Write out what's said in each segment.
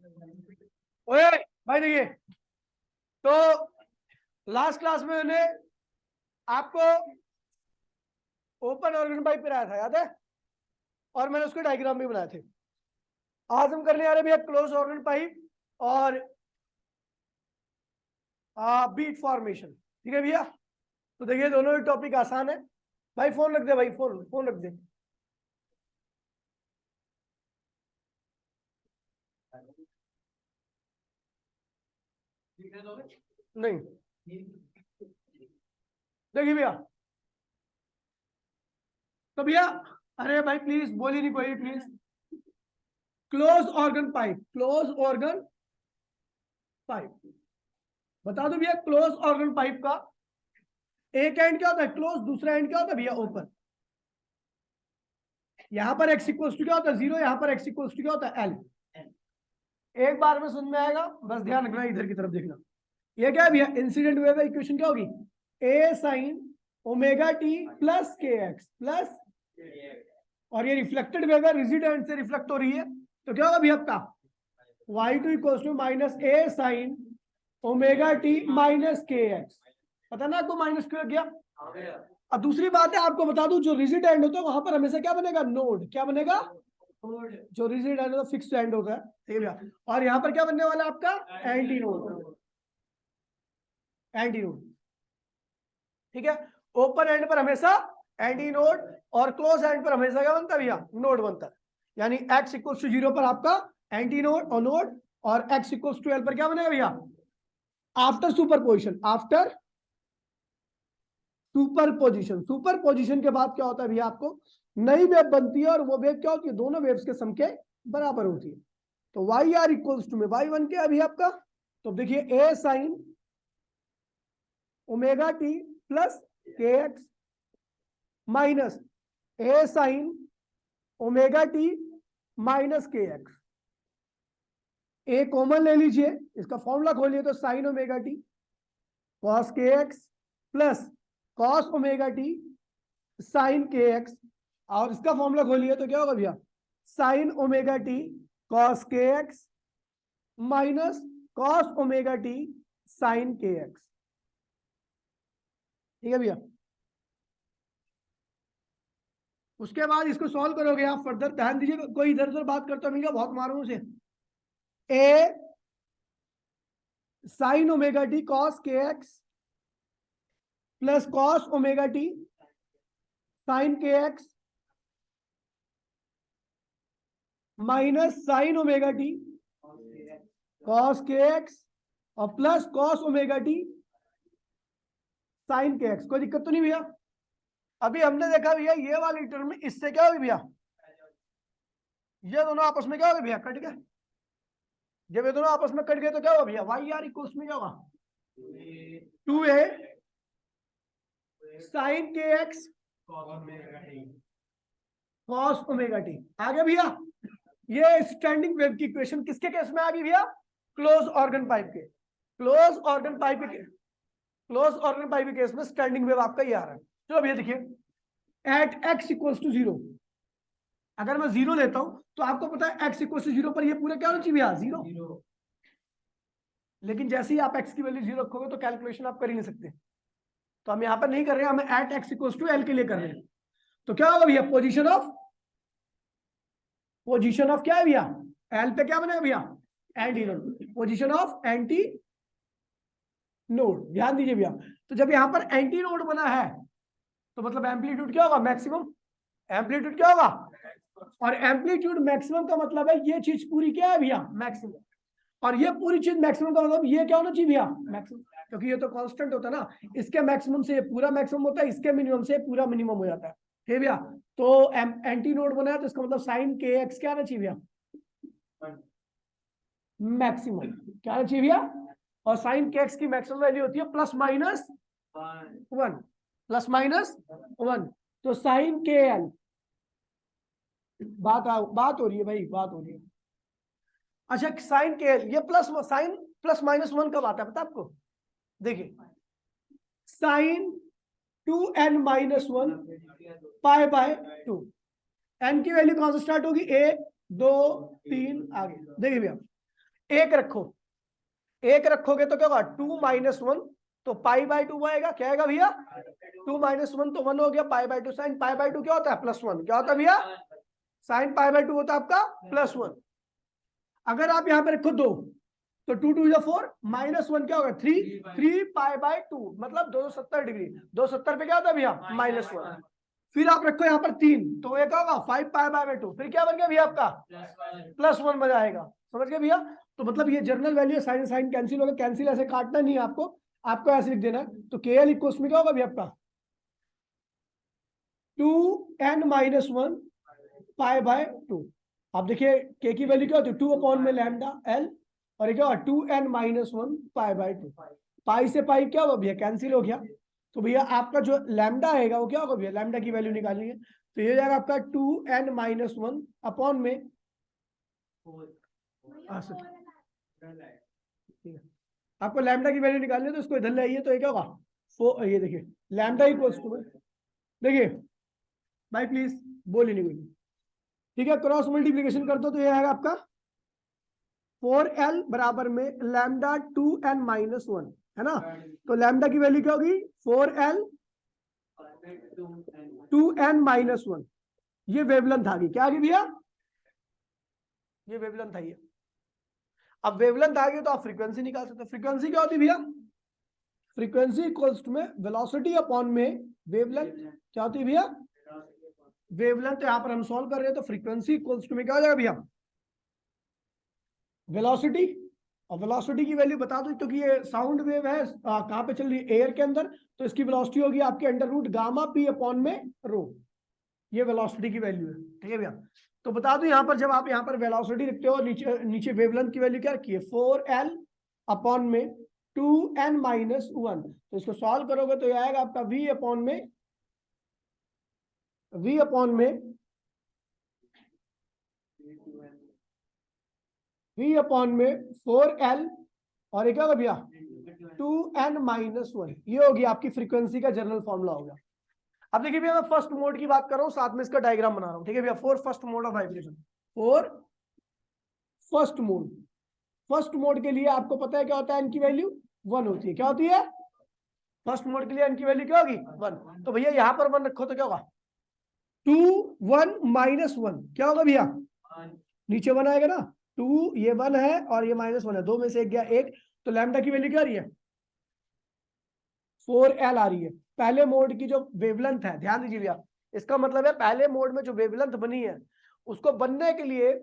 ओए भाई देखिए, तो लास्ट क्लास में मैंने आपको ओपन ऑर्गन पाइप कराया था, याद है? और मैंने उसके डायग्राम भी बनाए थे। आज हम करने आ रहे भैया क्लोज ऑर्गन पाइप और बीट फॉर्मेशन। ठीक है भैया, तो देखिए दोनों ही टॉपिक आसान है। भाई फोन रख दे, भाई फोन फोन रख दे। नहीं, देखिए भैया, तो भैया, अरे भाई प्लीज बोल ही नहीं कोई, please. Close organ pipe, close organ pipe, बता दो भैया। क्लोज ऑर्गन पाइप का एक एंड क्या होता है क्लोज, दूसरा एंड क्या होता है भैया ओपन। यहां पर एक्स इक्वल्स टू क्या होता है 0, यहां पर एक्स इक्वल्स टू क्या होता है एल। एक बार में समझ में आएगा, बस ध्यान रखना, इधर की तरफ देखना। ये क्या है भैया, इंसिडेंट वेव का इक्वेशन क्या होगी, A sine omega t plus k x plus, और ये रिफ्लेक्टेड वेव है, रेजिडेंट से रिफ्लेक्ट हो रही है, तो क्या होगा भैया आपका y2 equals to minus A sine omega t minus k x. पता ना आपको माइनस क्यों गया। अब दूसरी बात है, आपको बता दूं, जो रिजिड एंड होता है वहां पर हमेशा क्या बनेगा, नोड। क्या बनेगा, जो रिजिड एंड होता है फिक्स्ड एंड होता है, ठीक है भैया। और यहाँ पर क्या बनने वाला है आपका एंटी नोड, एंटी नोड, ठीक है। ओपन एंड पर हमेशा एंटी नोड और क्लोज एंड पर हमेशा क्या बनता है भैया, नोड बनता है। यानी x इक्वल्स टू 0 पर आपका एंटी नोड और नोड, और x इक्वल्स टू l पर क्या बनेगा भैया, after superposition, after superposition. Superposition के बाद क्या होता है भैया, आपको नई वेव बनती है, और वो वेव क्या होती है, दोनों वेव्स के सम के बराबर होती है। तो वाई आर इक्वल्स टू में y1 क्या है भैया आपका, तो देखिए A sine omega t plus k x minus A sine omega t minus k x. A common ले लीजिए, इसका फॉर्मूला खोलिए तो sine omega t cos k x plus cos omega t sine k x, और इसका formula खोलिए तो क्या होगा भैया, sine omega t cos k x minus cos omega t sine k x. ठीक है भैया, उसके बाद इसको सॉल्व करोगे आप फर्दर। ध्यान दीजिए, कोई इधर उधर बात करता मिलेगा बहुत मारूं उसे। A sine omega t cos k x plus cos omega t sine k x minus sine omega t cos k x और plus cos omega t sine k x. कोई दिक्कत तो नहीं भैया। अभी हमने देखा भैया ये वाली टर्म इससे क्या होगी भैया, ये दोनों आपस में क्या होगा भैया, कट गए। जब ये दोनों आपस में कट गए तो क्या होगा भैया, वाई आर इक्वल्स में क्या होगा 2a sign k x cos omega T. आगे भैया, ये स्टैंडिंग वेव की इक्वेशन किसके केस में आ गई भैया, क्लोज ऑर्गन पाइप के। क्लोज ऑर्गन पाइप के, क्लोज ऑर्गन पाइप के केस में स्टैंडिंग वेव आपका ये आ रहा है। चलो भैया देखिए, एट एक्स इक्वल्स टू 0, अगर मैं 0 लेता हूं तो आपको पता है एक्स इक्वल्स टू 0 पर ये पूरा क्या होना चाहिए भैया, 0। लेकिन जैसे ही आप एक्स की वैल्यू 0 रखोगे तो कैलकुलेशन आप कर ही नहीं सकते, तो हम यहां पर नहीं कर रहे हैं, हम at x equals to L के लिए कर रहे हैं। तो क्या होगा भैया, पोजीशन ऑफ क्या है भैया, एल पे क्या बनेगा भैया, anti node, position of anti node. ध्यान दीजिए भैया, तो जब यहां पर एंटी नोड बना है तो मतलब एम्पलीट्यूड क्या होगा, मैक्सिमम। एम्पलीट्यूड क्या होगा, और एम्पलीट्यूड मैक्सिमम का मतलब है ये चीज पूरी क्या है भैया, मैक्सिमम। और ये पूरी चीज मैक्सिमम का मतलब ये क्या होना चाहिए भैया, मैक्सिमम, क्योंकि ये तो कांस्टेंट होता है ना। इसके मैक्सिमम से ये पूरा मैक्सिमम होता है, इसके मिनिमम से पूरा मिनिमम हो जाता है। ठीक है भैया, तो एंटी नोड बना है तो इसका मतलब साइन के एक्स क्या आना चाहिए भैया, मैक्सिमम। क्या आना चाहिए भैया, और साइन के एक्स की मैक्सिमम वैल्यू होती है प्लस माइनस 1, प्लस माइनस 1। तो साइन के एल, बात हो रही है भाई, बात हो रही है। अच्छा, साइन के एल, ये प्लस साइन प्लस माइनस 1 कब आता है पता आपको, देखिए sine 2n minus 1 pi by 2। N की वैल्यू कहां से स्टार्ट होगी, 1 2 3 आगे। देखिए भैया, एक रखो, एक रखोगे तो क्या होगा 2 - 1, तो पाई बाय 2 आएगा। क्या आएगा भैया 2 - 1 तो 1 हो गया, पाई बाय 2 साइन पाई बाय 2 क्या होता है +1। क्या होता है भैया साइन पाई बाय 2 होता है आपका +1। अगर आप यहाँ पे रखो 2 तो 2 2 4 -1 क्या होगा 3 पाई बाय 2 मतलब 270 डिग्री। 270 पे क्या होता है भैया -1। फिर आप रखो यहाँ पर 3 तो ये क्या होगा 5 पाई बाय 2। फिर क्या बन गया भैया आपका +1 बन जाएगा। समझ गए भैया। तो मतलब ये जर्नल वैल्यू है, साइन साइन कैंसिल होगा, कैंसिल ऐसे काटना नहीं है आपको, आपको ऐसे लिख देना है। तो के एल इक्वल्स में क्या होगा भैया आपका 2n-1 पाई बाय 2। आप देखिए के की वैल्यू क्या होती है 2/λ l, और ये क्या होगा 2n-1 पाई बाय 2। पाई से पाई क्या होगा भैया कैंसिल हो गया। तो भैया आपका जो लैम्डा आएगा वो क्या होगा भैया, लैम्डा की वैल्यू निकालनी है तो ये जाएगा आपका 2n-1 अपॉन में ठीक है। आपको लैम्डा की वैल्यू निकालनी है तो इसको इधर ले आइए, तो ये क्या होगा ये देखिए लैम्डा इक्वल्स टू, देखिए भाई प्लीज बोल ही नहीं कोई, ठीक है। क्रॉस मल्टीप्लीकेशन कर दो तो ये आएगा आपका 4l बराबर में लैम्डा 2n-1 है ना। तो लैम्डा की वैल्यू क्या होगी 4l 2n-1। ये वेवलेंथ आ गई। क्या आ गई भैया ये वेवलेंथ आई है। अब वेवलेंथ आ गई तो आप फ्रीक्वेंसी निकाल सकते हो। फ्रीक्वेंसी क्या होती है भैया फ्रीक्वेंसी इक्वल्स टू में वेलोसिटी अपॉन में वेवलेंथ। क्या होती है भैया वेवलेंथ। यहां पर हम सॉल्व कर रहे हैं तो फ्रीक्वेंसी इक्वल्स टू में क्या हो जाएगा भैया वेलोसिटी। और वेलोसिटी की वैल्यू बता दो क्योंकि ये साउंड वेव है कहां पे चल रही है एयर के अंदर, तो इसकी वेलोसिटी होगी आपके √γ p अपॉन में रो। ये वेलोसिटी की वैल्यू है, ठीक है भैया। तो बता दो यहाँ पर जब आप यहाँ पर वेलोसिटी लिखते हो नीचे नीचे वेवलेंथ की वैल्यू क्या रखी है 4l अपॉन में 2n-1। तो इसको सॉल्व करोगे तो ये आएगा आपका v अपॉन में 4l और ये क्या होगा भैया 2n-1। ये होगी आपकी फ्रीक्वेंसी का जनरल फॉर्मूला होगा। अब देखिए भैया मैं फर्स्ट मोड की बात कर रहा हूँ, साथ में इसका डायग्राम बना रहा हूँ, ठीक है भैया। For first mode of vibration, for first mode के लिए आपको पता है क्या होता है, एन की वैल्यू 1 होती है। क्या होती है फर्स्ट मोड के लिए एन की वैल्यू क्या होगी 1। तो भैया यहाँ पर 1 रखो तो क्या होगा 2 1 -1 क्या होगा भैया नीचे 1 आएगा ना। 2 ये 1 है और ये -1 है, दो में से एक गया एक, तो लैम्डा की वैल्यू क्या आ रही है 4l आ रही है। पहले मोड की जो वेवलेंथ है ध्यान दीजिए भैया, इसका मतलब है पहले मोड में जो वेवलेंथ बनी है उसको बनने के लिए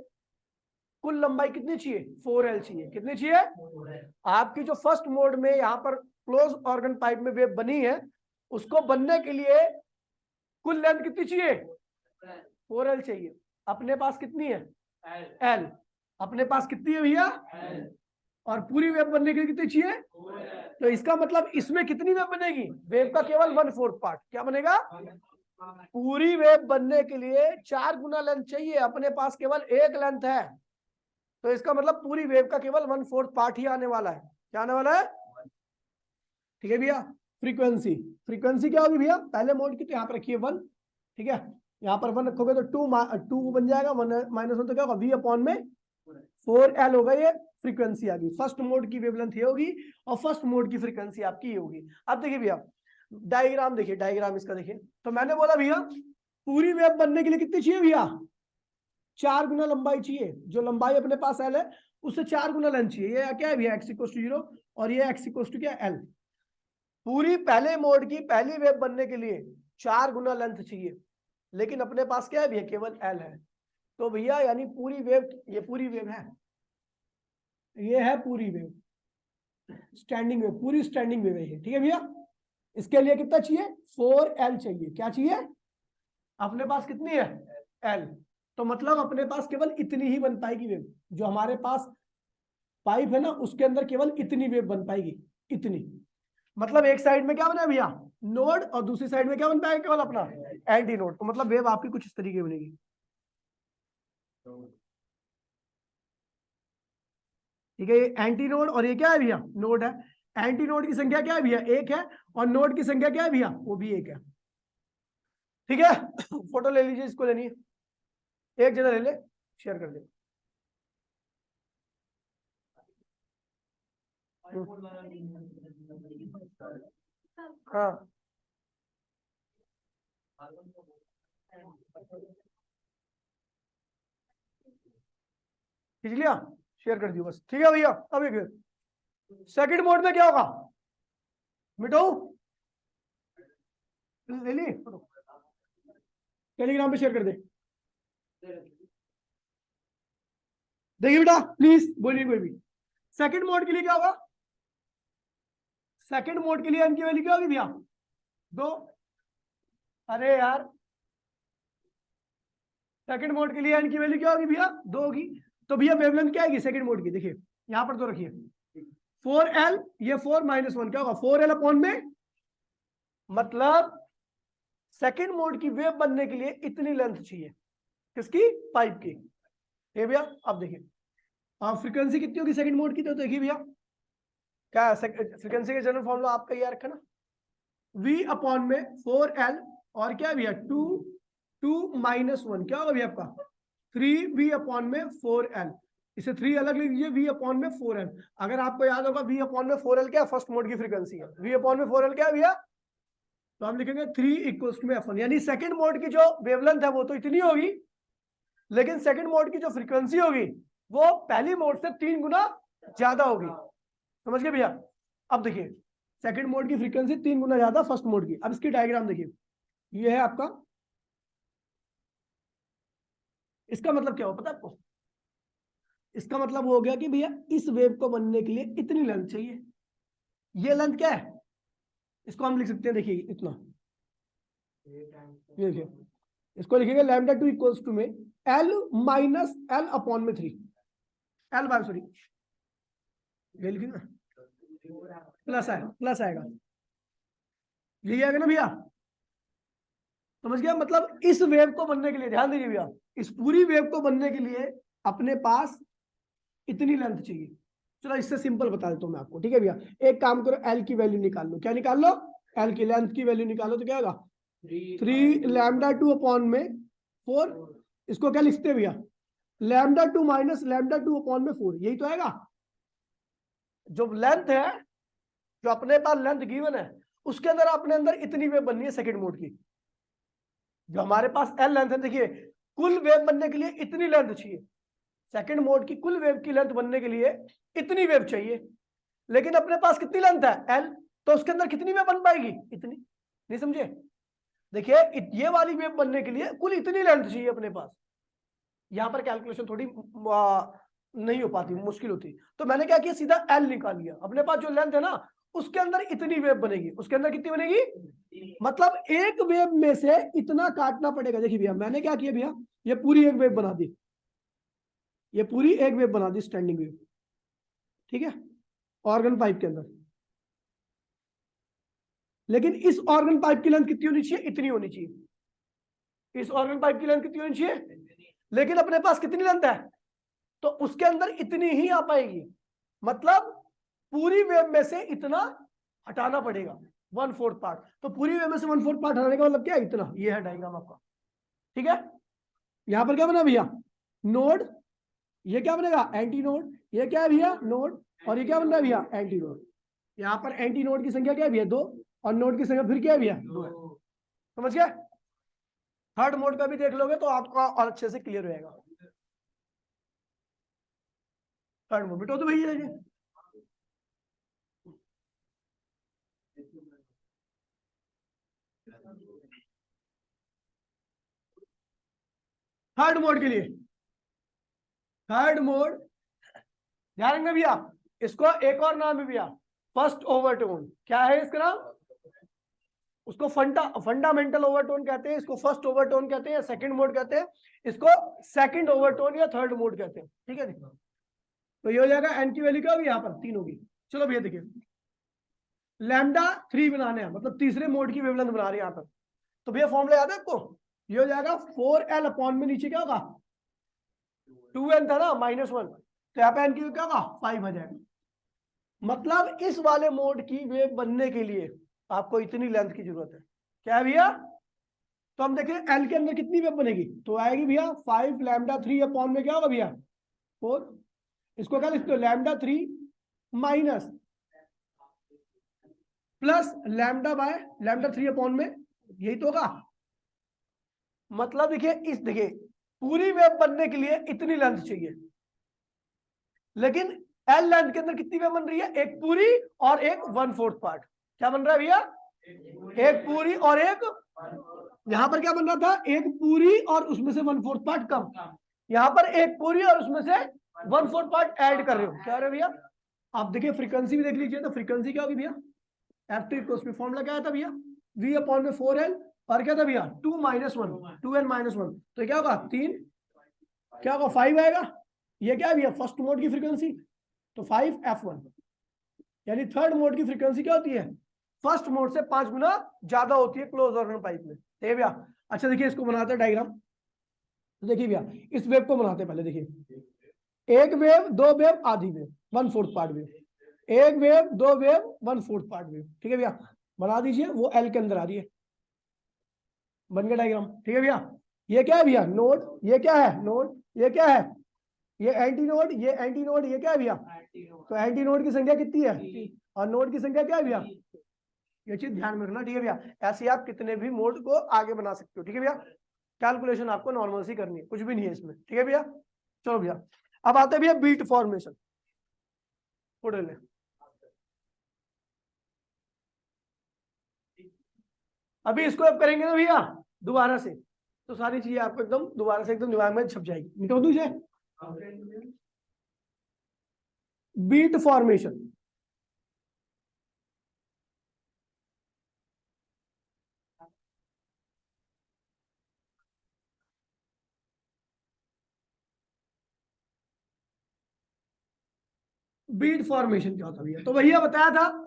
कुल लंबाई कितनी चाहिए 4l चाहिए। कितनी चाहिए आपकी जो फर्स्ट मोड में यहाँ पर क्लोज ऑर्गन पाइप में वेव बनी है उसको बनने के लिए कुल लेंथ कितनी चाहिए 4l चाहिए। अपने पास कितनी है l, अपने पास कितनी है भैया और पूरी वेव बनने के लिए कितनी चाहिए। तो इसका मतलब इसमें कितनी वेव बनेगी वेव का केवल 1/4 पार्ट। क्या बनेगा पूरी वेव बनने के लिए 4 गुना लेंथ चाहिए, अपने पास केवल 1 लेंथ है। तो इसका मतलब पूरी वेव का केवल 1/4 पार्ट ही आने वाला है। क्या आने वाला है ठीक है भैया। फ्रीक्वेंसी क्या होगी भैया पहले मोड की तो यहाँ पर रखिए 1, ठीक है। यहाँ पर 1 रखोगे तो 2 बन जाएगा, 1 - 1 तो क्या होगा v अपॉन में 4l होगा। ये फ्रीक्वेंसी आ गई। फर्स्ट मोड की वेवलेंथ ये होगी और फर्स्ट मोड की फ्रीक्वेंसी आपकी ये होगी। अब देखिए भैया डायग्राम देखिए, डायग्राम इसका देखिए। तो मैंने बोला भैया पूरी वेव बनने के लिए कितनी चाहिए भैया 4 गुना लंबाई चाहिए। जो लंबाई अपने पास l है उससे 4 गुना लेंथ चाहिए। ये क्या है भैया x = 0 और ये x = क्या l। पूरी पहले मोड की पहली वेव बनने के लिए 4 गुना लेंथ चाहिए, लेकिन अपने पास क्या है भैया केवल l है। तो भैया यानी पूरी वेव, ये पूरी वेव है, ये है पूरी वेव स्टैंडिंग वेव, पूरी स्टैंडिंग वेव है ये, ठीक है भैया। इसके लिए कितना चाहिए 4l चाहिए। क्या चाहिए अपने पास कितनी है l। तो मतलब अपने पास केवल इतनी ही बन पाएगी वेव। जो हमारे पास पाइप है ना उसके अंदर केवल इतनी वेव बन पाएगी, इतनी। मतलब एक साइड में क्या बना भैया नोड और दूसरी साइड में क्या बन पाएगा केवल अपना एंटी नोड। तो मतलब वेव आपकी कुछ इस तरीके बनेगी। ठीक है ये एंटी नोड और ये क्या है भैया नोड है। एंटी नोड की संख्या क्या है भैया 1 है और नोड की संख्या क्या है भैया वो भी 1 है, ठीक है। फोटो ले लीजिए, इसको लेनी है एक जगह ले ले, शेयर कर दे। हाँ खींच लिया, शेयर कर दियो बस, ठीक है भैया। अब एक सेकंड मोड में क्या होगा, मिटाऊ ले ली, टेलीग्राम पे शेयर कर दे। देखिए बेटा प्लीज बोलिए कोई भी। सेकंड मोड के लिए क्या होगा, सेकंड मोड के लिए एन की वैल्यू क्या होगी भैया, 2। अरे यार सेकंड मोड के लिए एन की वैल्यू क्या होगी भैया, 2 होगी। तो भैया वेवलेंथ क्या आएगी सेकंड मोड की, देखिए यहां पर तो रखिए 4L, ये 4 - 1 क्या होगा 4L अपॉन में, मतलब सेकंड मोड की वेव बनने के लिए इतनी लेंथ चाहिए, किसकी, पाइप की। ये भैया अब देखिए फ्रीक्वेंसी कितनी होगी सेकंड मोड की, तो देखिए भैया क्या फ्रीक्वेंसी का जनरल फॉर्मूला आपका याद रखा ना, V अपॉन में 4L और क्या भैया 2 - 1 क्या होगा भैया आपका 3V अपॉन में 4L। इसे 3 अलग लिख लीजिए, V अपॉन में 4L। अगर आपको याद होगा V अपॉन में 4L क्या फर्स्ट मोड की फ्रीक्वेंसी है, V अपॉन में 4L क्या है भैया, तो हम लिखेंगे 3 = F1। यानी सेकंड मोड की जो वेवलेंथ है वो तो इतनी होगी, लेकिन सेकंड मोड की जो फ्रीक्वेंसी होगी वो पहली मोड से 3 गुना ज्यादा होगी। समझ गए भैया। अब देखिए सेकंड मोड की फ्रीक्वेंसी 3 गुना ज्यादा फर्स्ट मोड की। अब इसकी डायग्राम देखिए, ये है आपका, इसका मतलब क्या हो पता है आपको, इसका मतलब वो हो गया कि भैया इस वेव को बनने के लिए इतनी लेंथ चाहिए। ये लेंथ क्या है, इसको हम लिख सकते हैं, देखिए इतना, ये देखिए इसको लिखेंगे λ2 = में L - L अपॉन में 3, L बाय सॉरी ये लिखेंगे प्लस आएगा, यही आएगा ना भैया। समझ गया, मतलब इस वेव को बनने के लिए ध्यान दीजिए भैया, इस पूरी वेव को बनने के लिए अपने पास इतनी लेंथ चाहिए। चलो इससे सिंपल बता देता हूं मैं आपको, ठीक है भैया। एक काम करो, एल की वैल्यू निकाल लो, क्या निकाल लो, एल की लेंथ की वैल्यू निकालो, तो क्या होगा 3λ2 अपॉन में 4। इसको क्या लिखते हैं भैया, λ2 - λ2 अपॉन में 4, यही तो आएगा। जो लेंथ है, जो अपने पास लेंथ गिवन है, उसके अंदर अपने अंदर इतनी वेव बननी है सेकंड मोड की। जो हमारे पास एल लेंथ है, देखिए कुल वेव बनने के लिए इतनी लेंथ चाहिए, सेकंड मोड की कुल वेव की लेंथ बनने के लिए इतनी वेव चाहिए, लेकिन अपने पास कितनी लेंथ है एल, तो उसके अंदर कितनी वेव बन पाएगी, इतनी। नहीं समझे, देखिए ये वाली वेव बनने के लिए कुल इतनी लेंथ चाहिए अपने पास। यहां पर कैलकुलेशन थोड़ी नहीं हो पाती, मुश्किल होती, तो मैंने क्या किया, सीधा एल निकाल लिया। अपने पास जो लेंथ है ना, उसके अंदर इतनी वेव बनेगी, उसके अंदर कितनी बनेगी, मतलब एक वेव में से इतना काटना पड़ेगा। देखिए भैया मैंने क्या किया भैया, ये पूरी एक वेव बना दी, ये पूरी एक वेव बना दी स्टैंडिंग वेव, ठीक है, ऑर्गन पाइप के अंदर। लेकिन इस ऑर्गन पाइप की लेंथ कितनी होनी चाहिए, इतनी होनी चाहिए। इस ऑर्गन पाइप की लेंथ कितनी होनी चाहिए, लेकिन अपने पास कितनी लेंथ है, तो उसके अंदर इतनी ही आ पाएगी, मतलब पूरी वेव में से इतना हटाना पड़ेगा, 1/4 पार्ट। तो पूरी वेव में से 1/4 पार्ट हटाने का मतलब क्या है, इतना। ये है डायग्राम आपका, ठीक है। यहां पर क्या बना भैया, नोड, ये क्या बनेगा एंटी नोड, ये क्या है भैया नोड, और ये क्या बन रहा है भैया एंटी नोड। यहाँ पर एंटी नोड की संख्या क्या है भैया 2, और नोड की संख्या फिर क्या है भैया 2 है। समझ गया। थर्ड मोड का भी देख लोगे तो आपका और अच्छे से क्लियर हो जाएगा। थर्ड मोड बेटो तो भैया थर्ड मोड के लिए, थर्ड मोड ध्यान रखना भैया, इसको एक और नाम है भैया फर्स्ट ओवरटोन। क्या है इसका नाम, उसको फंडामेंटल ओवरटोन कहते हैं, इसको फर्स्ट ओवरटोन कहते हैं, सेकंड मोड कहते हैं, इसको सेकंड ओवरटोन या थर्ड मोड कहते हैं, ठीक है। तो ये हो जाएगा एन की वैल्यू क्या होगी, यहाँ पर 3 होगी। चलो भैया देखिए λ3 बनाने हैं, मतलब तीसरे मोड की वेवलेंथ बना रहे हैं यहाँ पर। तो भैया फॉर्मूला याद है आपको, ये हो जाएगा 4L अपॉन में नीचे क्या होगा 2n था ना -1, तो यहाँ पे n की क्या होगा 5 आ जाएगा। मतलब इस वाले मोड की वेव बनने के लिए आपको इतनी लेंथ की जरूरत है। क्या है भैया, तो हम देखें एल के अंदर कितनी वेव बनेगी, तो आएगी भैया 5λ3 अपॉन में क्या होगा भैया 4। इसको क्या लिखते हो λ3 - plus lambda by lambda 3 upon में, यही तो होगा। मतलब देखिए पूरी वेव बनने के लिए इतनी लेंथ चाहिए, लेकिन एल लेंथ के अंदर कितनी वेव बन रही है? एक पूरी और एक 1/4 पार्ट। क्या बन रहा है भैया? एक पूरी और एक, यहां पर क्या बन रहा था? एक पूरी और उसमें से 1/4 पार्ट कम। यहां पर एक पूरी और उसमें से 1/4 पार्ट ऐड कर रहे हो। क्या रहे भैया? आप देखिए फ्रीक्वेंसी भी देख लीजिए, तो फ्रीक्वेंसी क्या होगी भैया? F2 इक्वल्स में फॉर्मूला क्या था भैया? V अपॉन में 4L और क्या था भैया? 2 - 1 2N - 1। तो क्या होगा? 3, क्या होगा? 5 आएगा। ये क्या है भैया? फर्स्ट मोड की फ्रीक्वेंसी, तो 5F1। यानी थर्ड मोड की फ्रीक्वेंसी क्या होती है? फर्स्ट मोड से 5 गुना ज्यादा होती है क्लोज ऑर्डर पाइप में। ठीक है भैया? अच्छा देखिए इसको बनाते हैं डायग्राम। तो देखिए भैया इस वेव को बनाते हैं पहले। देखिए एक वेव, दो वेव, आधी वेव, 1/4 पार्ट वेव, एक वेव, दो वेव, 1/4 पार्ट वेव। ठीक है भैया? बना दीजिए, वो एल के अंदर आ रही है। बन गया डायग्राम। ठीक है भैया? ये क्या है भैया? नोड। ये क्या है? नोड। ये क्या है? ये एंटी नोड। ये एंटी नोड। ये क्या है भैया? तो एंटी नोड की संख्या कितनी है और नोड की संख्या क्या है भैया? ये चीज ध्यान में रखना। ठीक है भैया? ऐसे आप कितने भी मोड को आगे बना सकते हो। ठीक है भैया? कैलकुलेशन आपको नॉर्मल सी करनी है, कुछ भी नहीं है इसमें। ठीक है भैया? चलो भैया अब आते हैं भैया बीट फॉर्मेशन। ले अभी इसको अब करेंगे ना भैया दोबारा से, तो सारी चीजें आपको एकदम दोबारा से एकदम दिमाग में छप जाएगी। निकाल दीजिए बीट फॉर्मेशन। बीट फॉर्मेशन क्या होता भैया? तो भैया बताया था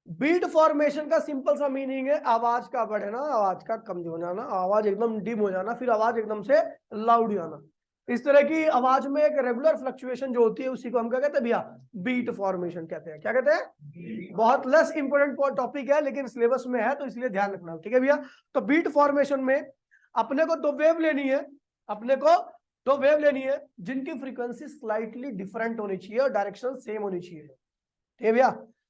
बीट फॉर्मेशन का सिंपल सा मीनिंग है आवाज का बढ़ना, आवाज का कम हो जाना, आवाज एकदम डिम हो जाना, फिर आवाज एकदम से लाउड हो जाना। इस तरह की आवाज में एक रेगुलर फ्लक्चुएशन जो होती है उसी को हम क्या कहते हैं भैया? बीट फॉर्मेशन कहते हैं। क्या कहते हैं? बहुत लेस इंपोर्टेंट टॉपिक है लेकिन सिलेबस में है तो इसलिए ध्यान रखना। ठीक है भैया? तो बीट फॉर्मेशन में अपने को दो वेव लेनी है, अपने को दो वेव लेनी है जिनकी फ्रीक्वेंसी स्लाइटली डिफरेंट होनी चाहिए और डायरेक्शन सेम होनी चाहिए। ठीक है भैया?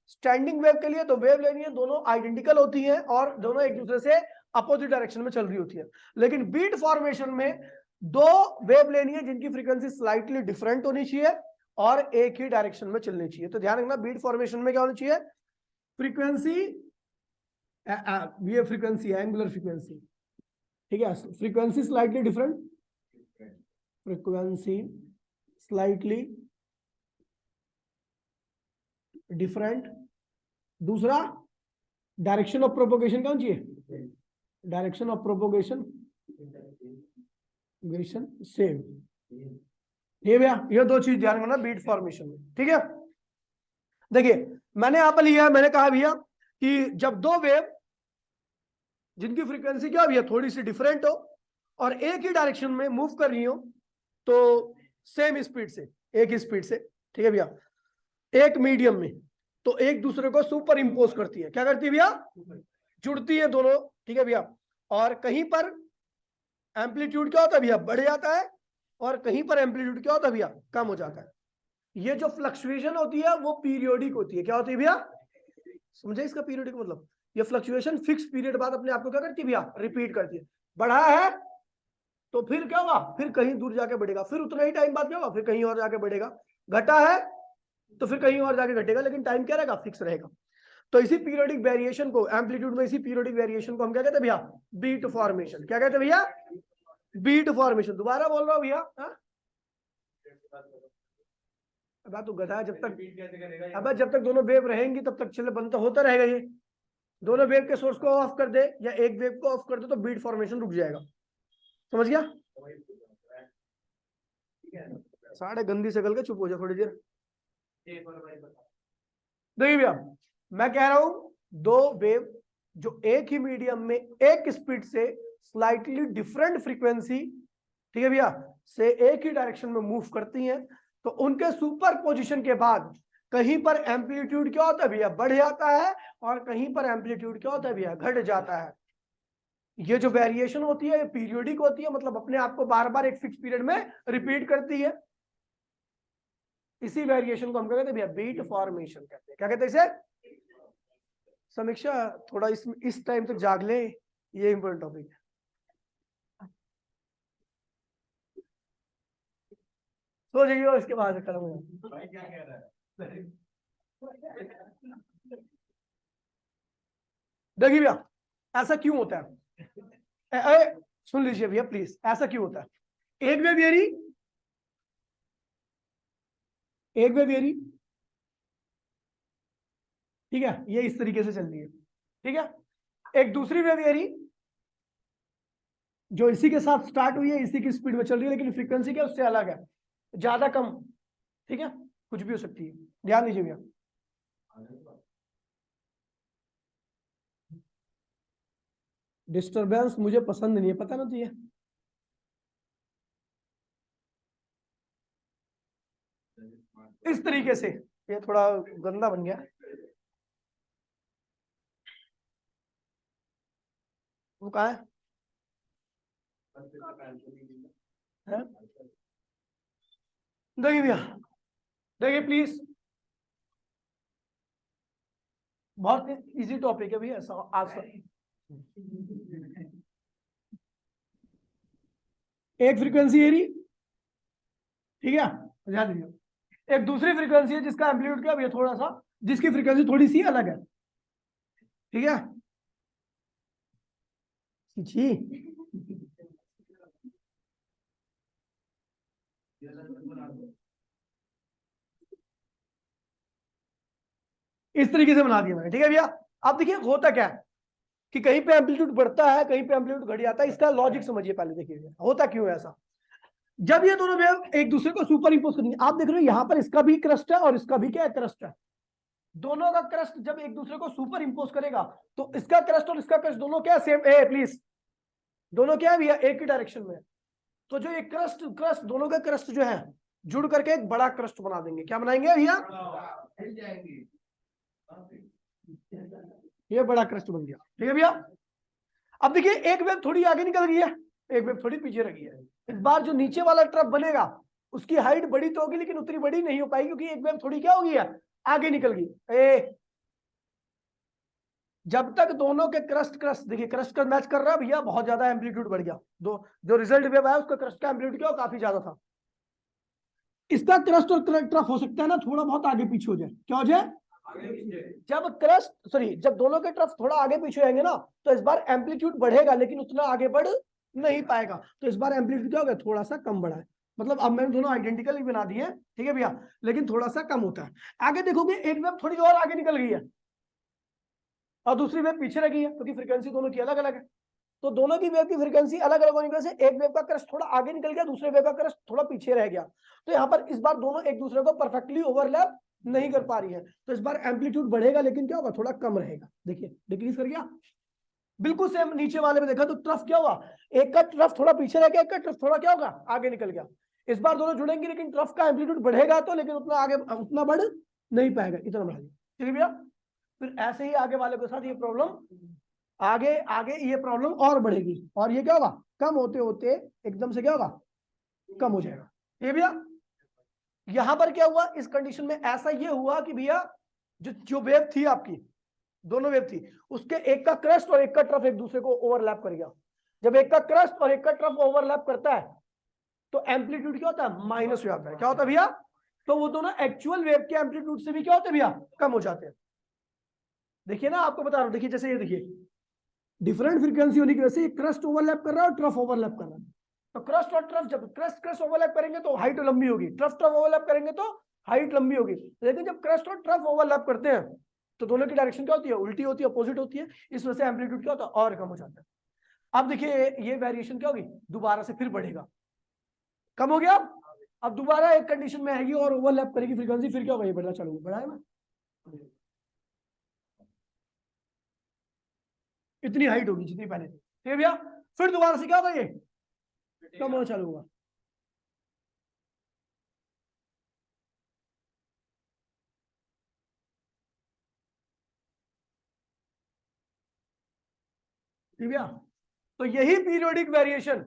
स्टैंडिंग वेव के लिए दो वेव लेनी है, दोनों आइडेंटिकल होती हैं और दोनों एक दूसरे से अपोजिट डायरेक्शन में चल रही होती है। लेकिन बीट फॉर्मेशन में दो वेव लेनी है जिनकी फ्रीक्वेंसी स्लाइटली डिफरेंट होनी चाहिए और एक ही डायरेक्शन में चलनी चाहिए। तो ध्यान रखना बीट फॉर्मेशन में क्या होनी चाहिए? फ्रीक्वेंसी, ये फ्रीक्वेंसी है एंगुलर फ्रीक्वेंसी। ठीक है? Frequency slightly different, frequency slightly different. दूसरा डायरेक्शन ऑफ प्रोपोगेशन कौन चाहिए? Direction of propagation same. ये भैया ये दो चीज ध्यान रखना बीट फॉर्मेशन में। ठीक है? देखिए मैंने यहां पर लिया, मैंने कहा भैया कि जब दो वेव जिनकी फ्रीक्वेंसी क्या भैया थोड़ी सी डिफरेंट हो और एक ही डायरेक्शन में मूव कर रही हो तो सेम स्पीड से, एक ही स्पीड से, ठीक है भैया, एक मीडियम में, तो एक दूसरे को सुपर इंपोज करती है। क्या करती है भैया? जुड़ती है दोनों। ठीक है भैया? और कहीं पर एम्पलीट्यूड क्या होता है भैया? बढ़ जाता है और कहीं पर एम्पलीट्यूड क्या होता है भैया? कम हो जाता है। ये जो फ्लक्चुएशन होती है वो पीरियोडिक होती है। क्या होती है भैया? समझे इसका पीरियोडिक मतलब? ये फ्लक्चुएशन फिक्स पीरियड बाद अपने आप को क्या करती है भैया? रिपीट करती है। बढ़ा है तो फिर क्या होगा? फिर कहीं दूर जाके बढ़ेगा, फिर उतना ही टाइम बाद क्या होगा? फिर कहीं और जाके बढ़ेगा। घटा है तो फिर कहीं और जाके घटेगा, लेकिन टाइम क्या रहेगा? फिक्स रहेगा। तो इसी पीरियोडिक वेरिएशन को, एम्पलीट्यूड में इसी पीरियोडिक वेरिएशन को हम क्या कहते हैं भैया? Beat formation. क्या कहते हैं भैया? Beat formation. दोबारा बोल रहा हूं भैया, अब तो गधा, जब तक अब जब तक दोनों वेव रहेंगी तब तक चले बनता होता रहेगा। ये दोनों वेव के सोर्स को ऑफ कर दे या एक वेव को ऑफ कर दे तो बीट फॉर्मेशन रुक जाएगा। समझ गया? साढ़े गंदी शकल के चुप हो जाए थोड़ी देर। देखिए भैया मैं कह रहा हूं दो वेव जो एक ही मीडियम में एक स्पीड से स्लाइटली डिफरेंट फ्रीक्वेंसी, ठीक है भैया, से एक ही डायरेक्शन में मूव करती हैं, तो उनके सुपर पोजिशन के बाद कहीं पर एम्पलीट्यूड क्या होता है भैया? बढ़ जाता है और कहीं पर एम्पलीट्यूड क्या होता है भैया? घट जाता है। ये जो वेरिएशन होती है ये पीरियोडिक होती है, मतलब अपने आप को बार बार एक फिक्स पीरियड में रिपीट करती है। इसी वेरिएशन को हम क्या कहते हैं भैया? बीट फॉर्मेशन कहते हैं। क्या कहते हैं इसे? समीक्षा थोड़ा इस टाइम तक जाग ले, ये इंपॉर्टेंट टॉपिक है। सो जाइए और इसके बाद खत्म हो जाए। भाई क्या कह रहा है? देखिए भैया, ऐसा क्यों होता है? सुन लीजिए भैया प्लीज, ऐसा क्यों होता है? एक वेवियरी, एक वेवियरी, ठीक है, ये इस तरीके से चल रही है, ठीक है। एक दूसरी वेवियरी जो इसी के साथ स्टार्ट हुई है, इसी की स्पीड में चल रही है, लेकिन फ्रीक्वेंसी क्या उससे अलग है, ज्यादा कम, ठीक है, कुछ भी हो सकती है, ध्यान दीजिए भैया। डिस्टरबेंस मुझे पसंद नहीं है, पता ना चाहिए। इस तरीके से ये थोड़ा गंदा बन गया, वो कहा है? देखिए भैया, देखिए प्लीज, बहुत इजी टॉपिक है भैया आज। एक फ्रीक्वेंसी एरी, ठीक है, ध्यान दीजिए। एक दूसरी फ्रीक्वेंसी है जिसका एम्पलीट्यूड क्या भैया, थोड़ा सा, जिसकी फ्रीक्वेंसी थोड़ी सी अलग है, ठीक है जी। इस तरीके से बना दिया मैंने, ठीक है भैया। अब देखिए होता क्या है कि कहीं पे एम्पलीट्यूड बढ़ता है, कहीं पे एम्पलीट्यूड घट जाता है। इसका लॉजिक समझिए पहले, देखिए होता क्यों है ऐसा। जब ये दोनों वेव एक दूसरे को सुपर इंपोज करेंगे, आप देख रहे हो यहां पर इसका भी क्रस्ट है और इसका भी क्या है, क्रस्ट है। दोनों का क्रस्ट जब एक दूसरे को सुपर इंपोज करेगा तो इसका क्रस्ट और इसका क्रस्ट दोनों क्या सेम, प्लीज, दोनों क्या है भैया, एक ही डायरेक्शन में। तो जो ये क्रस्ट क्रस्ट दोनों का क्रस्ट जो है जुड़ करके एक बड़ा क्रस्ट बना देंगे। क्या बनाएंगे भैया? ये बड़ा क्रस्ट बन गया, ठीक है भैया। अब देखिए एक वेव थोड़ी आगे निकल गई है, एक वेव थोड़ी पीछे रह गई है। इस बार जो नीचे वाला ट्रफ बनेगा उसकी हाइट बड़ी तो होगी, लेकिन उतनी बड़ी नहीं हो पाएगी, क्योंकि एक वेव थोड़ी क्या होगी है, आगे निकल गई। जब तक दोनों के क्रस्ट देखिए, क्रस्ट का मैच कर रहा है भैया, बहुत ज्यादा एम्पलीट्यूड बढ़ गया। दो जो रिजल्ट वेव आया उसका क्रस्ट का एम्पलीट्यूड क्या काफी ज्यादा था। इसका क्रस्ट और ट्रफ हो सकता है ना थोड़ा बहुत आगे पीछे हो जाए, क्या हो जाए, जब दोनों के ट्रफ थोड़ा आगे पीछे होंगे ना, तो इस बार एम्पलीट्यूड बढ़ेगा लेकिन उतना आगे बढ़ नहीं पाएगा। तो इस बार एम्पलीट्यूड क्या हो गया, थोड़ा सा कम बढ़ा है। मतलब अब मैंने दोनों आइडेंटिकल ही बना दिए, ठीक है भैया, लेकिन थोड़ा सा कम होता है। आगे देखोगे एक वेव थोड़ी और आगे निकल गई है और दूसरी वेव पीछे रह गई है, क्योंकि फ्रीक्वेंसी दोनों की अलग अलग है। तो दोनों की वेव की फ्रीक्वेंसी अलग अलग होने की वजह से एक वेव का क्रस्ट थोड़ा आगे निकल गया, दूसरे वेव का क्रस्ट थोड़ा पीछे रह गया। तो यहाँ पर इस बार दोनों एक दूसरे को परफेक्टली ओवरलैप नहीं कर पा रही है। तो इस बार एम्पलीट्यूड बढ़ेगा लेकिन क्या होगा, थोड़ा कम रहेगा। देखिए डिक्रीज कर गया, बिल्कुल सेम नीचे वाले में देखा तो ट्रफ क्या हुआ, एक का ट्रफ थोड़ा पीछे रह गया, एक का ट्रफ थोड़ा क्या होगा, आगे निकल गया। इस बार दोनों जुड़ेंगे लेकिन ट्रफ का एम्पलीट्यूड बढ़ेगा तो, लेकिन उतना आगे उतना बढ़ नहीं पाएगा, इतना बढ़ा दिया, ठीक है भैया। फिर ऐसे ही आगे वाले के साथ ये प्रॉब्लम, आगे आगे ये प्रॉब्लम और बढ़ेगी, और ये क्या होगा, कम होते होते एकदम से क्या होगा, कम हो जाएगा। ये भैया यहां पर क्या हुआ, इस कंडीशन में ऐसा ये हुआ कि भैया जो वेव थी आपकी, दोनों वेव थी, उसके एक का क्रस्ट और एक का ट्रफ एक दूसरे को ओवरलैप कर गया। जब एक का क्रस्ट और एक का ट्रफ ओवरलैप करता है तो एम्पलीट्यूड क्या होता है, माइनस हो जाता है। क्या होता है भैया, तो वो दोनों एक्चुअल वेव के एम्पलीट्यूड से भी क्या होते हैं भैया, कम हो जाते हैं। देखिए ना आपको बता रहा हूं, देखिए जैसे ये देखिए, डिफरेंट फ्रीक्वेंसी होने की वजह से क्रस्ट ओवरलैप कर रहा है और ट्रफ ओवरलैप कर रहा है। तो क्रस्ट और ट्रफ, जब क्रस्ट ओवरलैप करेंगे तो हाइट लंबी होगी, ट्रफ ओवरलैप करेंगे तो हाइट लंबी होगी। लेकिन जब क्रस्ट और ट्रफ ओवरलैप करते हैं तो दोनों की डायरेक्शन क्या होती है, उल्टी होती है, अपोजिट होती है। इस वजह से एम्पलीट्यूड क्या होता है, और कम हो जाता है। अब देखिए ये वेरिएशन क्या होगी, दोबारा से फिर बढ़ेगा, कम हो गया। अब दोबारा एक कंडीशन में आएगी और ओवरलैप करेगी फ्रीक्वेंसी, फिर क्या होगा, ये बढ़ना चालू होगा, बढ़ा है ना, इतनी हाइट होगी जितनी पहले थी, ठीक है भैया। फिर दोबारा से क्या होगा, ये कम होना चालू होगा। ठीक है, तो यही पीरियोडिक वेरिएशन,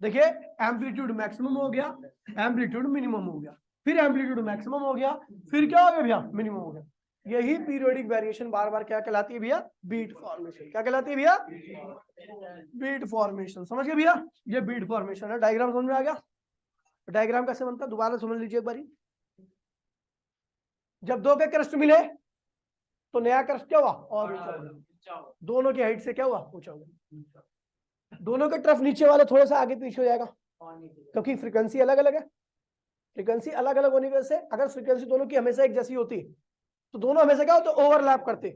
देखिए एम्पलीट्यूड मैक्सिमम हो गया, एम्पलीट्यूड मिनिमम हो गया, फिर एम्पलीट्यूड मैक्सिमम हो गया, फिर क्या हो गया भैया, मिनिमम हो गया। यही पीरियोडिक वेरिएशन बार बार क्या कहलाती है भैया? Beat formation. क्या कहलाती है भैया? Beat formation. समझ गए भैया? ये बीट फॉर्मेशन है। डायग्राम समझ में आ गया? डायग्राम कैसे बनता है दोबारा समझ लीजिए एक बारी। जब दो के क्रस्ट मिले तो नया क्रस्ट क्या हुआ? और ऊंचा होगा। दोनों की हाइट से क्या हुआ? ऊंचा होगा। दोनों के तरफ नीचे वाले थोड़ा सा आगे पीछे हो जाएगा क्योंकि फ्रीक्वेंसी अलग अलग है। फ्रीक्वेंसी अलग अलग होने की वजह से अगर फ्रीक्वेंसी दोनों की हमेशा एक जैसी होती तो दोनों हमेशा क्या होते? ओवरलैप करते।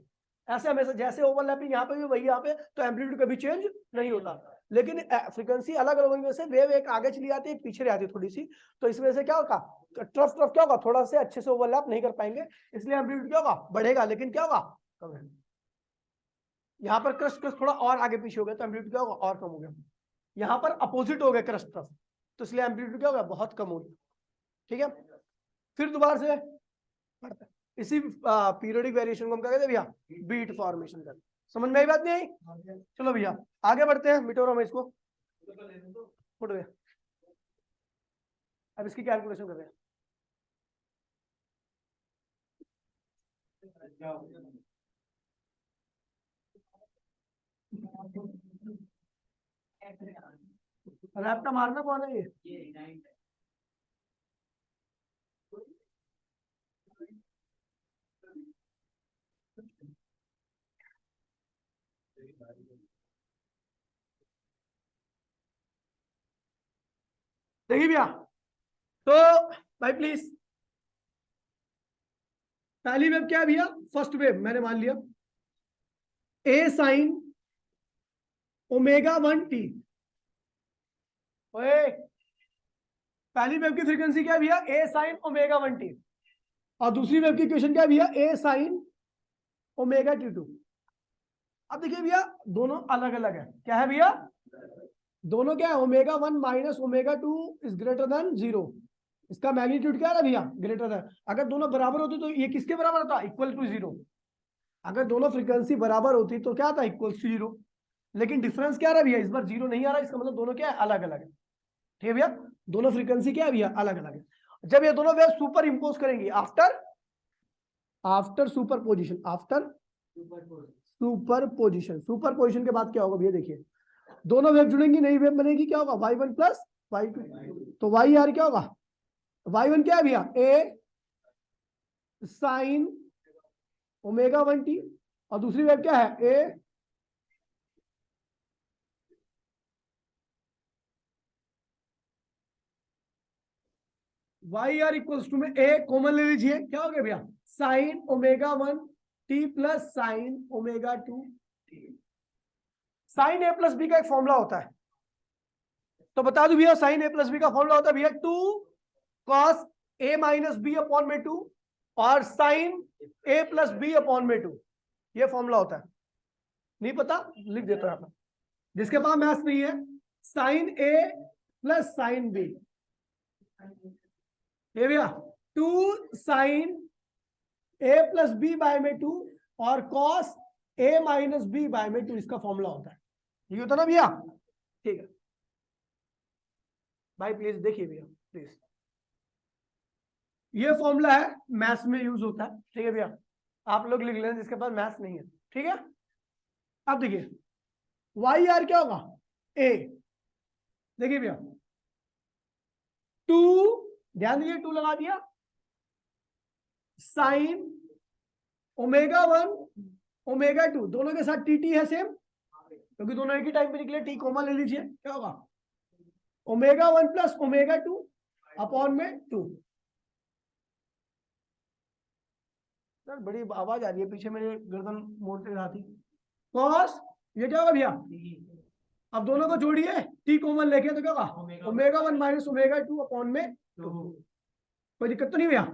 ऐसे हमेशा जैसे ओवरलैपिंग यहाँ पे भी वही यहाँ पे, तो एम्पलीट्यूड कभी चेंज नहीं होता। लेकिन फ्रीक्वेंसी अलग अलग होने की वजह से वेव एक आगे चली जाती है एक पीछे आती है थोड़ी सी, तो इस वजह से क्या होगा? ट्रफ ट्रफ क्या होगा? थोड़ा से अच्छे से ओवरलैप नहीं कर पाएंगे, इसलिए एम्पलीट्यूड क्या होगा? बढ़ेगा, लेकिन क्या होगा? कम है। यहाँ पर क्रस्ट क्रस्ट थोड़ा और आगे पीछे हो गया तो एम्पलीट्यूड क्या होगा? और कम हो गया। यहाँ पर अपोजिट हो गया क्रस्ट ट्रफ, तो इसलिए एम्पलीट्यूड क्या होगा? बहुत कम हो गया। ठीक है, फिर दोबारा से बढ़ता है। इसी पीरियोडिक वेरिएशन को हम क्या कहते हैं भैया? बीट फॉर्मेशन करते। समझ में आई बात? नहीं आई? चलो भैया आगे बढ़ते हैं। मिटो रहा इसको, फुट गया। अब इसकी कैलकुलेशन कर रहे हैं। रैप्टा मारना कौन है ये? देखिए भैया, तो भाई प्लीज, पहली वेव क्या है भैया? फर्स्ट वेव मैंने मान लिया ए साइन ओमेगा 1t। पहली वेव की फ्रीक्वेंसी क्या है भैया? ए साइन ओमेगा 1t। और दूसरी वेव की इक्वेशन क्या है भैया? ए साइन ओमेगा t2। अब देखिए भैया दोनों अलग अलग है। क्या है भैया? दोनों क्या है? Omega 1 minus omega 2 is greater than 0। इसका मैग्नीट्यूड क्या है भैया? ग्रेटर है। अगर दोनों बराबर होते तो ये किसके बराबर होता? Equal to 0। अगर दोनों फ्रीक्वेंसी बराबर होती तो क्या था? Equal to 0। लेकिन डिफरेंस क्या रहा भैया? इस बार 0 नहीं आ रहा, इसका मतलब दोनों क्या है? अलग अलग है। ठीक है भैया, दोनों फ्रीक्वेंसी क्या है भैया? अलग अलग है। जब ये दोनों वेव सुपर इंपोज करेंगी आफ्टर सुपरपोजिशन, सुपरपोजिशन के बाद क्या होगा भैया? देखिए दोनों वेव जुड़ेंगी, नई वेव बनेगी, क्या होगा? y1 plus y2। तो y यार क्या होगा? y1 क्या है भैया? a साइन ओमेगा 1t, और दूसरी वेव क्या है? a y R equals to में a कॉमन ले लीजिए, क्या हो गया भैया? Sine omega 1t plus sine omega 2t। Sine a plus B का एक फॉर्मूला होता है, तो बता दू भैया साइन a प्लस बी का फॉर्मूला होता है भैया 2 cos a minus B upon में 2 और sine a plus B upon में 2। ये फॉर्मूला होता है। नहीं पता? लिख देता है जिसके पास मैथ्स नहीं है। Sine a plus sine B, ये भैया 2 sine a plus B by में 2 और cos a minus B by में 2, इसका फॉर्मूला होता है। ये होता ना भैया? ठीक है भाई, प्लीज देखिए भैया प्लीज, ये फॉर्मूला है, मैथ्स में यूज होता है। ठीक है भैया, आप लोग लिख लें जिसके पास मैथ्स नहीं है। ठीक है, अब देखिए वाई आर क्या होगा? ए। देखिए भैया 2, ध्यान दीजिए 2 लगा दिया, साइन ओमेगा 1 ओमेगा 2, दोनों के साथ टी टी है सेम, क्योंकि दोनों एक ही टाइम पे निकले, टी कॉमन ले लीजिए, क्या होगा? ओमेगा 1 प्लस ओमेगा 2 अपॉन में 2। सर बड़ी आवाज आ रही है पीछे, मेरे गर्दन मोड़ते रहा थी। कॉस ये क्या होगा भैया? अब दोनों को जोड़िए, टी कॉमन लेके तो क्या होगा? ओमेगा 1 माइनस ओमेगा 2 अपॉन में 2। कोई दिक्कत तो नहीं भैया?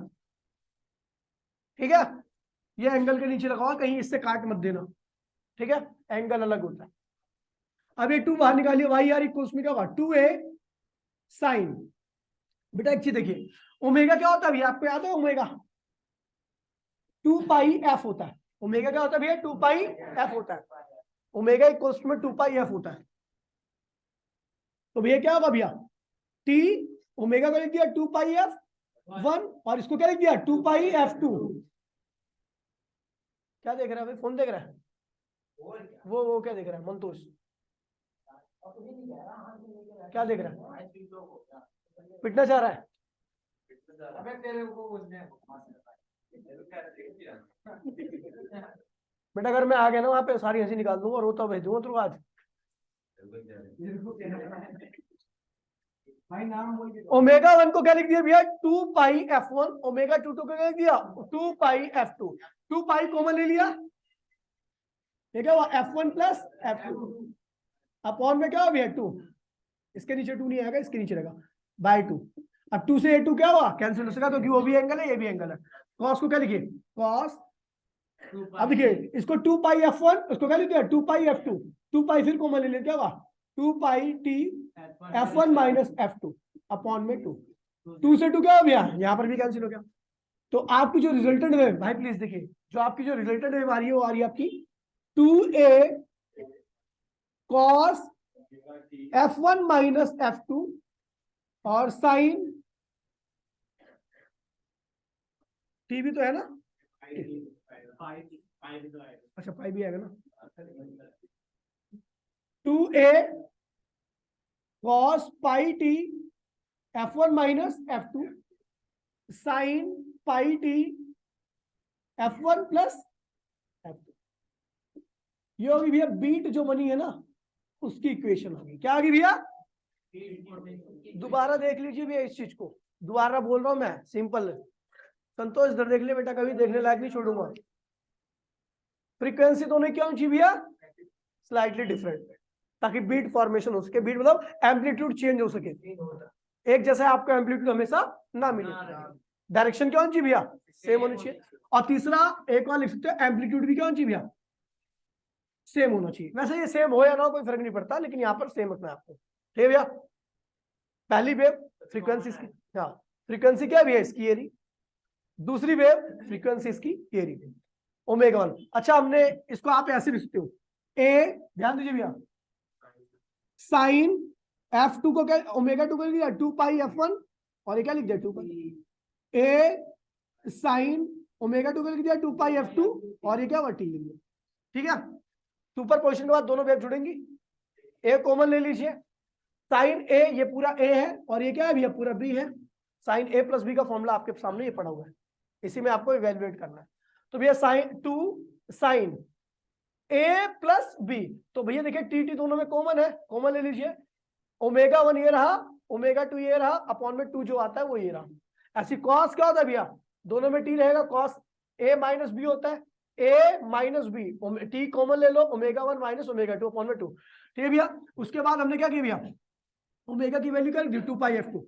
ठीक है, ये एंगल के नीचे लगाओ, कहीं इससे काट मत देना। ठीक है, एंगल अलग होता है। अब ये 2 बाहर निकालिए, वाई आर इक्वल्स में क्या होगा? 2a sign. बेटा एक चीज देखिए, ओमेगा क्या होता है भैया? आपको याद है ओमेगा? 2 पाई एफ होता है। ओमेगा क्या होता है भैया? 2 पाई एफ होता है। ओमेगा इक्वल्स में 2 पाई एफ होता है। तो भैया क्या होगा भैया? टी ओमेगा को लिख दिया 2 पाई एफ 1 और इसको क्या लिख दिया? 2 पाई एफ 2। क्या देख रहा है भाई? फोन देख रहा है? वो क्या देख रहा है मंतोष? क्या देख रहा है? पिटना चाह रहा है? बेटा अगर मैं आ गया ना वहां पे सारी हंसी निकाल दूंगा, रोता भेज दूंगा तुम आज। ओमेगा 1 को क्या लिख दिया भैया? 2 पाई f1। ओमेगा 2 को क्या लिख दिया? 2 पाई f2। 2 पाई कॉमन ले लिया, ये क्या हुआ? f1 प्लस f2 अपॉन में क्या हो भैया? 2। इसके नीचे 2 नहीं आएगा, इसके नीचे रहेगा बाय 2। अब 2 से 2 क्या हुआ? कैंसिल हो सका, क्योंकि वो भी एंगल है ये भी एंगल है। कॉस को क्या लिखिए? कॉस। अब देखिए इसको 2 पाई f1, उसको क्या लिख दिया? 2 पाई f2। 2 पाई फिर कॉमन ले लिया, क्या हुआ? 2 पाई t f1 minus f2 upon में 2। 2 से 2 क्या हो गया? यहां पर भी कैंसिल हो गया। तो आपकी जो रिजल्टेंट वेव, भाई प्लीज देखिए, जो आपकी जो रिजल्टेंट वेव आ रही है वो आ रही है आपकी 2a cos f1 minus f2 और साइन t भी तो है ना? अच्छा पाई भी आएगा ना? 2a cos पाई t f1 minus f2 sine pi t f1 plus f2। ये होगी भैया बीट जो बनी है ना उसकी इक्वेशन होगी। क्या होगी भैया? दोबारा देख लीजिए भैया इस चीज को, दोबारा बोल रहा हूं मैं, सिंपल। संतोष इधर देख ले बेटा, कभी देखने लायक नहीं छोड़ूंगा। फ्रीक्वेंसी दोनों क्या होनी चाहिए भैया? स्लाइटली डिफरेंट, ताकि बीट फॉर्मेशन हो सके। बीट मतलब एम्पलीट्यूड चेंज हो सके, एक जैसा आपका एम्पलीट्यूड हमेशा ना मिले। डायरेक्शन क्या होनी चाहिए भैया? सेम होनी चाहिए। और तीसरा एक और लिख सकते हो, एम्पलीट्यूड भी क्या होनी चाहिए भैया? सेम होना चाहिए। वैसे ये सेम हो या ना हो कोई फर्क नहीं पड़ता, लेकिन यहाँ पर सेम रखना है आपको। ठीक है भैया? पहली वेव फ्रीक्वेंसी इसकी, हाँ फ्रीक्वेंसी क्या है भैया? इसकी एरी। दूसरी वेव फ्रीक्वेंसी इसकी एरी, ओमेगा 1। अच्छा हमने इसको आप ऐसे लिख सकते हो, ए, ध्यान दीजिए भैया, साइन f2 को क्या ओमेगा 2 को लिख दिया 2 पाई f1 और ये क्या लिख दिया 2 पाई। ए साइन ओमेगा 2 को लिख दिया 2 पाई f2 और ये क्या हुआ? t लिख दिया। ठीक है? सुपर पोजिशन के बाद दोनों वेव जुड़ेंगी। ए कॉमन ले लीजिए, साइन ए, ये पूरा ए है और ये क्या है भैया? पूरा बी है। साइन ए प्लस बी का फॉर्मूला आपके सामने ये पड़ा हुआ है, इसी में आपको इवेल्युएट करना है। तो भैया साइन 2 साइन ए प्लस बी, तो भैया देखिए टी दोनों में कॉमन है, कॉमन ले लीजिए। ओमेगा 1 ये रहा, ओमेगा 2 ये रहा, अपॉन में 2 जो आता है वो ये रहा। ऐसी कॉस क्या होता है भैया? दोनों में टी रहेगा, कॉस ए माइनस बी होता है, ए माइनस बी, टी कॉमन ले लो, ओमेगा 1 माइनस ओमेगा 2 अपॉन में 2। ठीक है भैया? उसके बाद हमने क्या किया भैया? ओमेगा की वैल्यू क्या है? 2 पाई f2।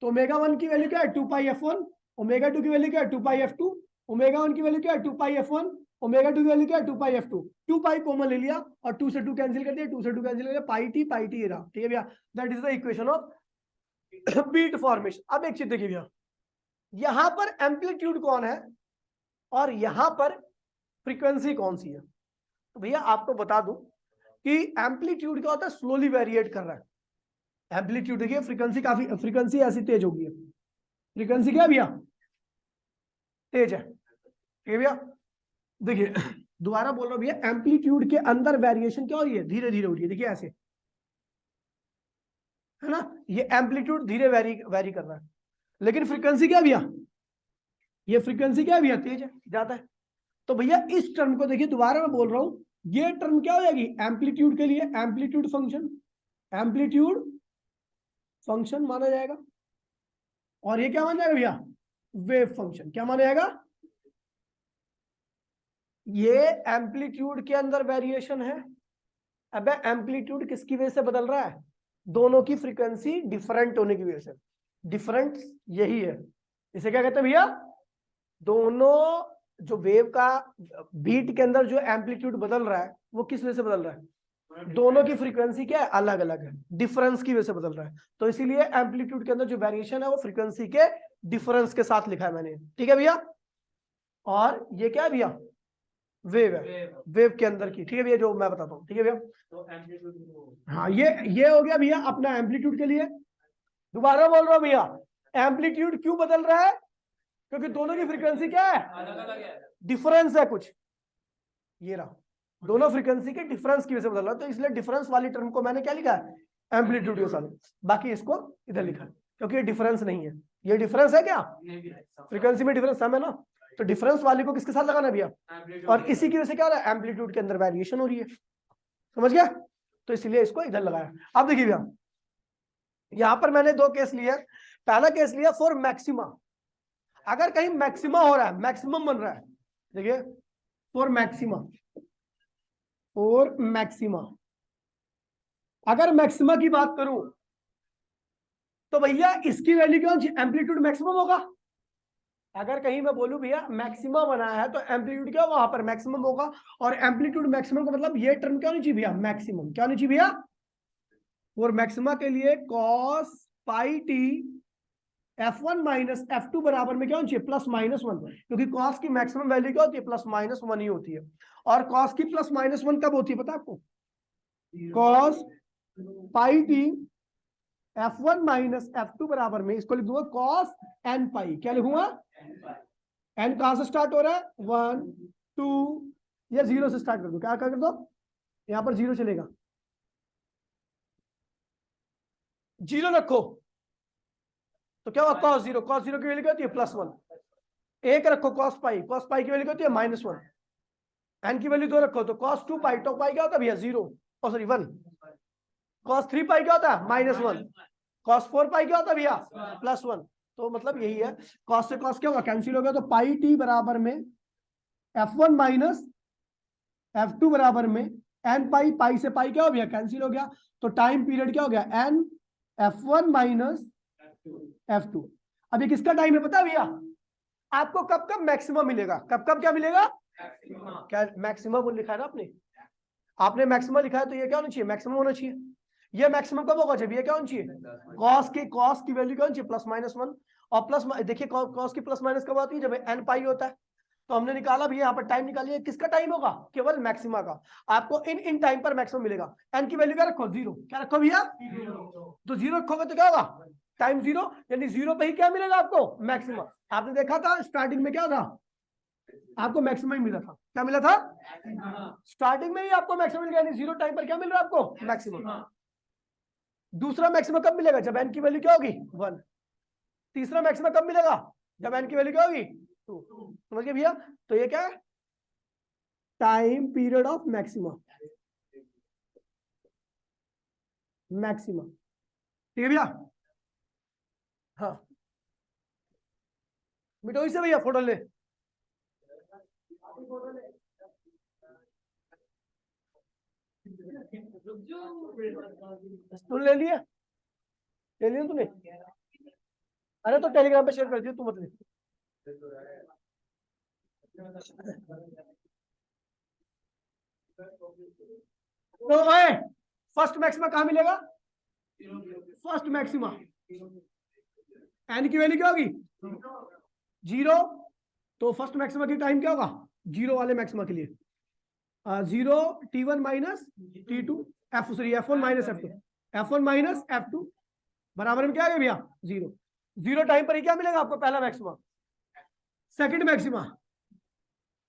तो ओमेगा 1 की वैल्यू क्या है? 2 पाई f1। ओमेगा 2 की वैल्यू क्या है? 2 पाई f2। ओमेगा 1 की वैल्यू क्या है? 2 पाई f1। ओमेगा 2 की वैल्यू क्या है? 2 पाई f2। 2 पाई कॉमन ले लिया और 2 से 2 कैंसिल कर दिया, 2 से 2 कैंसिल कर दिया, पाई टी रहा। ठीक है भैया? That is the equation of beat formation. अब एक चीज देखिए भैया, यहां पर एम्पलीट्यूड कौन है और यहां पर फ्रीक्वेंसी कौन सी है? तो भैया आपको बता दूं कि एम्पलीट्यूड क्या होता है? स्लोली वेरिएट कर रहा है। एम्पलीट्यूड देखिए, फ्रीक्वेंसी काफी, फ्रीक्वेंसी ऐसी तेज होगी, फ्रीक्वेंसी क्या भैया? तेज है। ठीक है भैया? देखिए दोबारा बोल रहा हूं भैया, एम्पलीट्यूड के अंदर वेरिएशन क्या हो रही है? धीरे धीरे हो रही है। देखिए ऐसे, है ना? ये एम्पलीट्यूड धीरे वेरी कर रहा है, लेकिन फ्रीक्वेंसी क्या भैया? ये फ्रीक्वेंसी क्या भैया? तेज है, ज्यादा है। तो भैया इस टर्म को देखिए, दोबारा मैं बोल रहा हूं, ये टर्म क्या हो जाएगी? एम्पलीट्यूड के लिए एम्पलीट्यूड फंक्शन, एम्पलीट्यूड फंक्शन माना जाएगा। और ये क्या माना जाएगा भैया? Wave function. क्या माना जाएगा? ये एम्पलीट्यूड के अंदर वेरिएशन है। अब एम्पलीट्यूड किसकी वजह से बदल रहा है? दोनों की फ्रीक्वेंसी डिफरेंट होने की वजह से। डिफरेंट यही है, इसे क्या कहते हैं भैया? दोनों जो वेव का बीट के अंदर जो एम्पलीट्यूड बदल रहा है वो किस वजह से बदल रहा है? दोनों की फ्रीक्वेंसी क्या है? अलग अलग है, डिफरेंस की वजह से बदल रहा है। तो इसीलिए एम्पलीट्यूड के अंदर जो वेरिएशन है वो फ्रीक्वेंसी के डिफरेंस के साथ लिखा है मैंने। ठीक है भैया? और ये क्या है भैया? वेव है, वेव के अंदर की। ठीक है भैया? जो मैं बताता हूँ। ठीक है भैया? तो हाँ, ये हो गया भैया अपना एम्पलीट्यूड के लिए। दोबारा बोल रहा हूँ भैया, एम्पलीट्यूड क्यों बदल रहा है? क्योंकि दोनों की फ्रीक्वेंसी क्या है? डिफरेंस है कुछ। ये रहा, दोनों फ्रीक्वेंसी के डिफरेंस की वजह से बदल रहा है, तो इसलिए डिफरेंस वाली टर्म को मैंने क्या लिखा है, एम्पलीट्यूड के साथ, बाकी इसको इधर लिखा है क्योंकि ये डिफरेंस नहीं है, ये डिफरेंस है क्या, फ्रीक्वेंसी में डिफरेंस है ना, तो डिफरेंस वाली को किसके साथ लगाना है भैया, और इसी की वजह से क्या हो रहा है, एम्पलीट्यूड के अंदर वेरिएशन हो रही है, समझ गया, तो इसलिए इसको इधर लगाया। अब देखिए भैया यहां पर मैंने दो केस लिए, पहला केस लिया फॉर मैक्सिमा, अगर कहीं मैक्सिमा हो रहा है, मैक्सिमम बन रहा है, देखिए फॉर मैक्सिमा, फॉर मैक्सिमा, अगर मैक्सिमा की बात करूं तो भैया इसकी वैल्यू क्या होगी, एम्पलीट्यूड मैक्सिमम होगा, अगर कहीं मैं बोलूं भैया मैक्सिमा बना है तो एम्पलीट्यूड क्या होगा, वहां पर मैक्सिमम होगा, और एम्पलीट्यूड मैक्सिमम का मतलब ये टर्म क्या होनी चाहिए भैया, मैक्सिमम, क्या होनी चाहिए भैया, और मैक्सिमा के लिए cos pi T f1 minus f2 बराबर में क्या होना चाहिए, प्लस माइनस वन, क्योंकि cos की मैक्सिमम वैल्यू क्या होती है, प्लस माइनस वन ही होती है, और cos की प्लस माइनस वन कब होती है पता है आपको, cos pi T f1 minus f2 बराबर में, इसको लिख दूंगा cos n पाई, क्या लिखूंगा, n कहां से स्टार्ट हो रहा है, 1 2 या 0 से स्टार्ट कर दो, क्या कर दो, यहां पर 0 चलेगा, 0 रखो तो क्या होगा, cos 0, cos 0 की वैल्यू क्या होती है, प्लस वन, एक रखो cos पाई की वैल्यू क्या होती है, माइनस वन, n की वैल्यू 2 रखो तो cos 2 पाई, तो पाई क्या होता है भैया, 0, ओ सॉरी 1, cos 3 पाई क्या होता है, माइनस वन, cos 4 पाई क्या होता है भैया, प्लस वन, तो मतलब यही है, cos से cos क्या होगा, कैंसिल हो गया, तो पाई टी बराबर में f1 माइनस f2 बराबर में n पाई, पाई से पाई क्या हो गया, कैंसिल हो गया, तो टाइम पीरियड क्या हो गया, n f1 माइनस f2। अब ये किसका टाइम है पता है भैया, आपको कब कब मैक्सिमम मिलेगा, कब कब क्या मिलेगा, क्या मैक्सिमम लिखा है ना आपने मैक्सिमम लिखा है, तो ये क्या होना चाहिए, मैक्सिमम होना चाहिए, ये मैक्सिमम कब होगा, जब ये क्या होना चाहिए, कॉस की वैल्यू क्या होनी चाहिए, प्लस माइनस वन, और प्लस देखिए कॉस की प्लस माइनस कब आती है, जब एन पाई होता है, तो हमने निकाला भी यहाँ पर टाइम निकालिए, किसका टाइम होगा, केवल मैक्सिमा का, आपको इन टाइम पर मैक्सिमम मिलेगा, एन की वैल्यू क्या रखो, 0, क्या रखो भैया, तो 0 रखोगे तो क्या होगा, टाइम 0, यानी 0 पे ही क्या मिलेगा आपको, मैक्सिमम, आपने देखा था स्टार्टिंग में क्या था, आपको मैक्सिमम ही मिला था, क्या मिला था, स्टार्टिंग में ही आपको मैक्सिमम मिल गया, यानी 0 टाइम पर क्या मिल रहा है आपको, मैक्सिमम, दूसरा मैक्सिमम कब मिलेगा, जब एन की वैल्यू क्या होगी, 1, तीसरा मैक्सिमम कब मिलेगा, जब एन की वैल्यू क्या होगी, 2, समझ गए भैया, तो ये क्या है, टाइम पीरियड ऑफ मैक्सिमम, ठीक है भैया, हाँ मिटो से भैया फोटो ले, तूने ले लिया तूने, अरे तो टेलीग्राम पे शेयर कर दिया, तू मत ले, तो फर्स्ट मैक्सिमा कहां मिलेगा, फर्स्ट मैक्सिमा, एन की वैल्यू क्या होगी, 0, तो फर्स्ट मैक्सिमा की टाइम क्या होगा, 0 वाले मैक्सिमा के लिए 0 t1 minus t2 f1 minus f1 minus f2 बराबर में क्या आ गया भैया, 0 टाइम पर ही क्या मिलेगा आपको, पहला मैक्सिमा, सेकंड मैक्सिमा,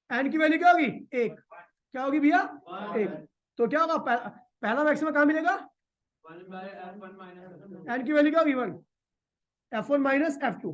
एन की वैल्यू क्या होगी, 1, क्या होगी भैया, 1, तो क्या होगा, पहला मैक्सिमा कहां मिलेगा, एन की वैल्यू क्या होगी, 1, f1 माइनस f2,